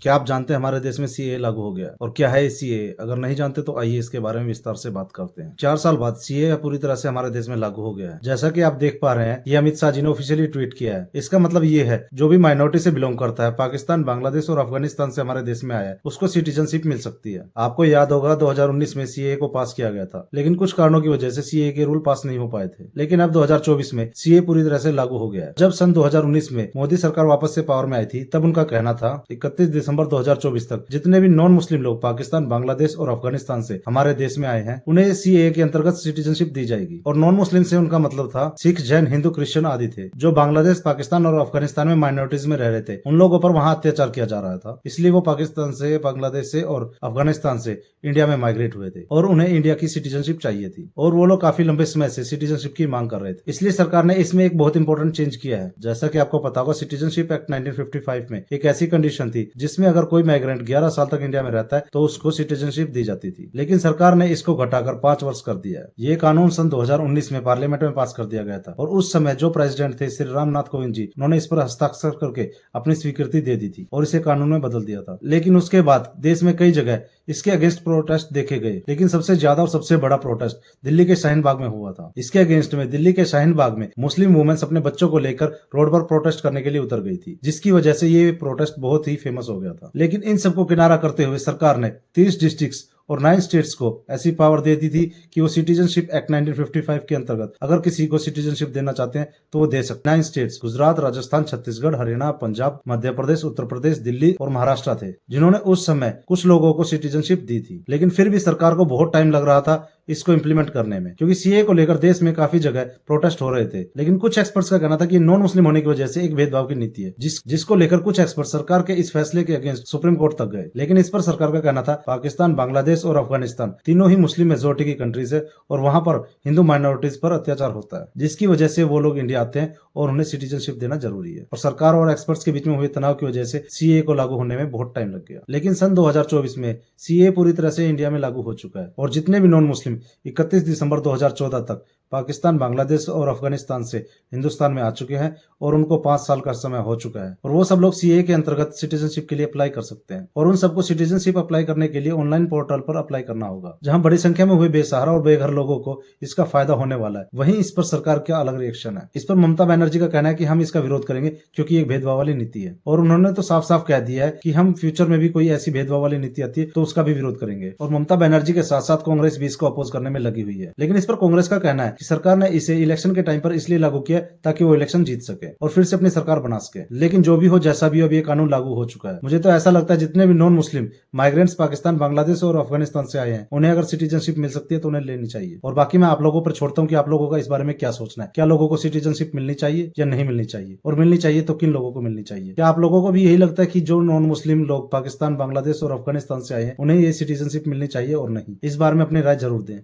क्या आप जानते हैं हमारे देश में सीए लागू हो गया और क्या है सीए? अगर नहीं जानते तो आइए इसके बारे में विस्तार से बात करते हैं। 4 साल बाद सीए पूरी तरह से हमारे देश में लागू हो गया है। जैसा कि आप देख पा रहे हैं, ये अमित शाह जी ने ऑफिशियली ट्वीट किया है। इसका मतलब ये है, जो भी माइनॉरिटी से बिलोंग करता है, पाकिस्तान, बांग्लादेश और अफगानिस्तान से हमारे देश में आया है, उसको सिटीजनशिप मिल सकती है। आपको याद होगा 2019 में सीए को पास किया गया था, लेकिन कुछ कारणों की वजह से सीए के रूल पास नहीं हो पाए थे। लेकिन अब 2024 में सीए पूरी तरह से लागू हो गया है। जब सन 2019 में मोदी सरकार वापस से पावर में आई थी, तब उनका कहना था 31 दिसंबर 2024 तक जितने भी नॉन मुस्लिम लोग पाकिस्तान, बांग्लादेश और अफगानिस्तान से हमारे देश में आए हैं, उन्हें सीए के अंतर्गत सिटीजनशिप दी जाएगी। और नॉन मुस्लिम से उनका मतलब था सिख, जैन, हिंदू, क्रिश्चियन आदि थे, जो बांग्लादेश, पाकिस्तान और अफगानिस्तान में माइनॉरिटीज में रह रहे थे। उन लोगों पर वहां अत्याचार किया जा रहा था, इसलिए वो पाकिस्तान से, बांग्लादेश से और अफगानिस्तान से इंडिया में माइग्रेट हुए थे और उन्हें इंडिया की सिटीजनशिप चाहिए थी। और वो लोग काफी लंबे समय से सिटीजनशिप की मांग कर रहे थे। इसलिए सरकार ने इसमें एक बहुत इंपॉर्टेंट चेंज किया है। जैसा कि आपको पता होगा, सिटीजनशिप एक्ट 1955 में एक ऐसी कंडीशन थी जिसमें अगर कोई माइग्रेंट 11 साल तक इंडिया में रहता है तो उसको सिटीजनशिप दी जाती थी। लेकिन सरकार ने इसको घटाकर 5 वर्ष कर दिया है। ये कानून सन 2019 में पार्लियामेंट में पास कर दिया गया था और उस समय जो प्रेसिडेंट थे, श्री राम नाथ कोविंद जी, उन्होंने इस पर हस्ताक्षर करके अपनी स्वीकृति दे दी थी और इसे कानून में बदल दिया था। लेकिन उसके बाद देश में कई जगह इसके अगेंस्ट प्रोटेस्ट देखे गए, लेकिन सबसे ज्यादा और सबसे बड़ा प्रोटेस्ट दिल्ली के शाहीन बाग में हुआ था। इसके अगेंस्ट में दिल्ली के शाहीन बाग में मुस्लिम वुमेन्स अपने बच्चों को लेकर रोड पर प्रोटेस्ट करने के लिए उतर गई थी, जिसकी वजह से ये प्रोटेस्ट बहुत ही फेमस हो गया था। लेकिन इन सबको किनारा करते हुए सरकार ने 30 डिस्ट्रिक्ट्स और 9 स्टेट्स को ऐसी पावर दे दी थी कि वो सिटीजनशिप एक्ट 1955 के अंतर्गत अगर किसी को सिटीजनशिप देना चाहते हैं तो वो दे सकते हैं। 9 स्टेट्स गुजरात, राजस्थान, छत्तीसगढ़, हरियाणा, पंजाब, मध्य प्रदेश, उत्तर प्रदेश, दिल्ली और महाराष्ट्र थे, जिन्होंने उस समय कुछ लोगों को सिटीजनशिप दी थी। लेकिन फिर भी सरकार को बहुत टाइम लग रहा था इसको इम्प्लीमेंट करने में, क्योंकि सीए को लेकर देश में काफी जगह प्रोटेस्ट हो रहे थे। लेकिन कुछ एक्सपर्ट्स का कहना था कि नॉन मुस्लिम होने की वजह से एक भेदभाव की नीति है, जिसको लेकर कुछ एक्सपर्ट सरकार के इस फैसले के अगेंस्ट सुप्रीम कोर्ट तक गए। लेकिन इस पर सरकार का कहना था पाकिस्तान, बांग्लादेश और अफगानिस्तान तीनों ही मुस्लिम मेजोरिटी की कंट्रीज है और वहां पर हिंदू माइनॉरिटीज पर अत्याचार होता है, जिसकी वजह से वो लोग इंडिया आते हैं और उन्हें सिटीजनशिप देना जरूरी है। और सरकार और एक्सपर्ट्स के बीच में हुए तनाव की वजह से सीए को लागू होने में बहुत टाइम लग गया। लेकिन सन 2024 में सीए पूरी तरह से इंडिया में लागू हो चुका है और जितने भी नॉन मुस्लिम 31 दिसंबर 2014 तक पाकिस्तान, बांग्लादेश और अफगानिस्तान से हिंदुस्तान में आ चुके हैं और उनको 5 साल का समय हो चुका है और वो सब लोग सीए के अंतर्गत सिटीजनशिप के लिए अप्लाई कर सकते हैं। और उन सबको सिटीजनशिप अप्लाई करने के लिए ऑनलाइन पोर्टल पर अप्लाई करना होगा, जहां बड़ी संख्या में हुए बेसहारा और बेघर लोगों को इसका फायदा होने वाला है। वहीं इस पर सरकार का अलग रिएक्शन है। इस पर ममता बनर्जी का कहना है कि हम इसका विरोध करेंगे क्योंकि एक भेदभाव वाली नीति है, और उन्होंने तो साफ साफ कह दिया है कि हम फ्यूचर में भी कोई ऐसी भेदभाव वाली नीति आती है तो उसका भी विरोध करेंगे। और ममता बनर्जी के साथ साथ कांग्रेस भी इसको अपोज करने में लगी हुई है। लेकिन इस पर कांग्रेस का कहना है कि सरकार ने इसे इलेक्शन के टाइम पर इसलिए लागू किया ताकि वो इलेक्शन जीत सके और फिर से अपनी सरकार बना सके। लेकिन जो भी हो, जैसा भी हो, अब ये कानून लागू हो चुका है। मुझे तो ऐसा लगता है जितने भी non Muslim migrants Pakistan, Bangladesh और अफगानिस्तान से आए हैं, उन्हें अगर सिटीजनशिप मिल सकती है तो उन्हें लेनी चाहिए। और बाकी मैं आप लोगों पर छोड़ता हूँ कि आप लोगों का इस बारे में क्या सोचना है। क्या लोगों को सिटीजनशिप मिलनी चाहिए या नहीं मिलनी चाहिए, और मिलनी चाहिए तो किन लोगों को मिलनी चाहिए? क्या आप लोगों को भी यही लगता है कि जो नॉन मुस्लिम लोग पाकिस्तान, बांग्लादेश और अफगानिस्तान से आए हैं, उन्हें ये सिटीजनशिप मिलनी चाहिए और नहीं? इस बारे में अपनी राय जरूर दें।